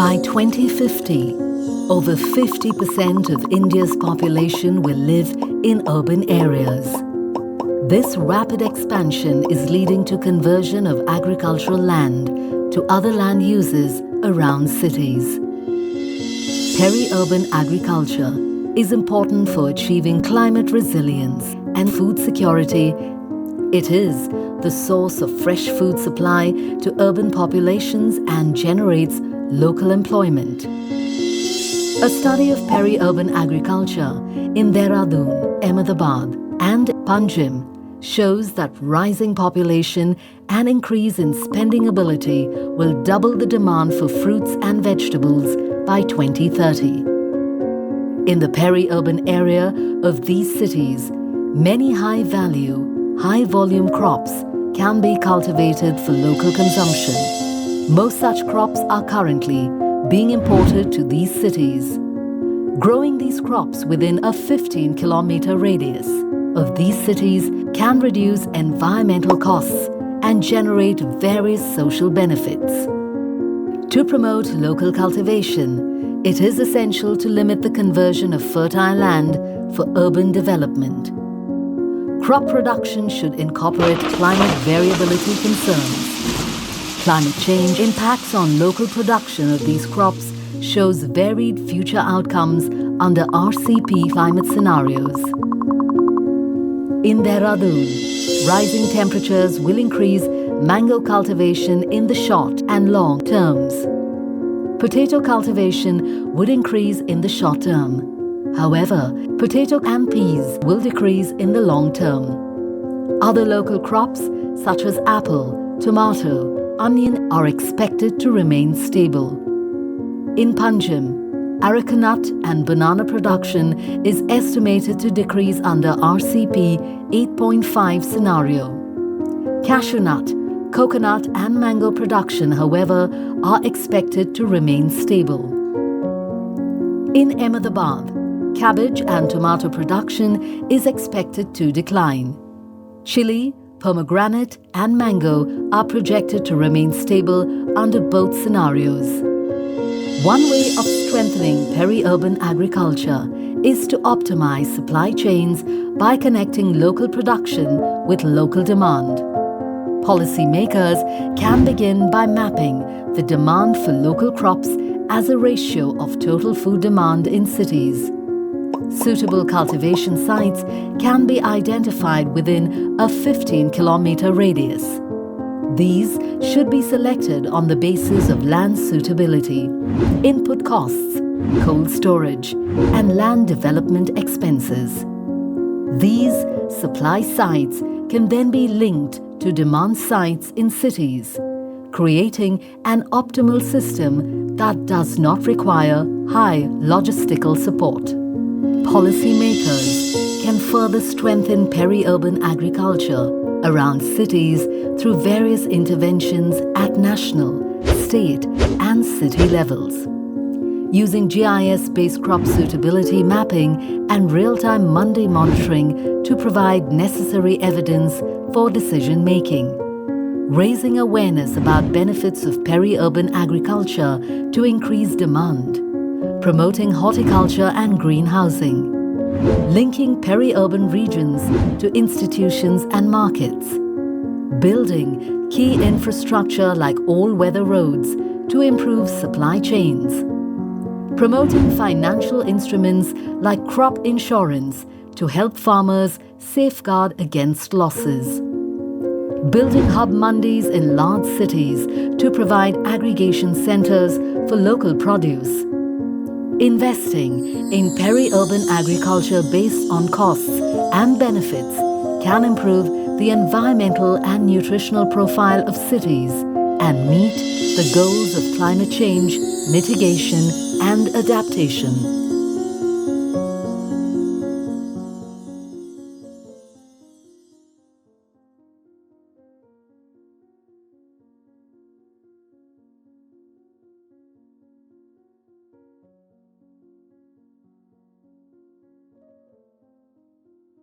By 2050, over 50% of India's population will live in urban areas. This rapid expansion is leading to conversion of agricultural land to other land uses around cities. Peri-urban agriculture is important for achieving climate resilience and food security. It is the source of fresh food supply to urban populations and generates local employment. A study of peri-urban agriculture in Dehradun, Ahmedabad and Panjim shows that rising population and increase in spending ability will double the demand for fruits and vegetables by 2030. In the peri-urban area of these cities, many high-value, high-volume crops can be cultivated for local consumption. Most such crops are currently being imported to these cities. Growing these crops within a 15-kilometer radius of these cities can reduce environmental costs and generate various social benefits. To promote local cultivation, it is essential to limit the conversion of fertile land for urban development. Crop production should incorporate climate variability concerns. Climate change impacts on local production of these crops shows varied future outcomes under RCP climate scenarios. In Dehradun, rising temperatures will increase mango cultivation in the short and long terms. Potato cultivation would increase in the short term. However, potato and peas will decrease in the long term. Other local crops such as apple, tomato, onion are expected to remain stable. In Panjim, areca nut and banana production is estimated to decrease under RCP 8.5 scenario. Cashew nut, coconut and mango production, however, are expected to remain stable. In Ahmedabad, cabbage and tomato production is expected to decline. Chili, pomegranate and mango are projected to remain stable under both scenarios. One way of strengthening peri-urban agriculture is to optimize supply chains by connecting local production with local demand. Policymakers can begin by mapping the demand for local crops as a ratio of total food demand in cities. Suitable cultivation sites can be identified within a 15-kilometer radius. These should be selected on the basis of land suitability, input costs, cold storage, and land development expenses. These supply sites can then be linked to demand sites in cities, creating an optimal system that does not require high logistical support. Policymakers can further strengthen peri-urban agriculture around cities through various interventions at national, state and city levels. Using GIS-based crop suitability mapping and real-time Monday monitoring to provide necessary evidence for decision-making. Raising awareness about benefits of peri-urban agriculture to increase demand. Promoting horticulture and green housing. Linking peri-urban regions to institutions and markets. Building key infrastructure like all-weather roads to improve supply chains. Promoting financial instruments like crop insurance to help farmers safeguard against losses. Building hub mandis in large cities to provide aggregation centers for local produce. Investing in peri-urban agriculture based on costs and benefits can improve the environmental and nutritional profile of cities and meet the goals of climate change, mitigation and adaptation.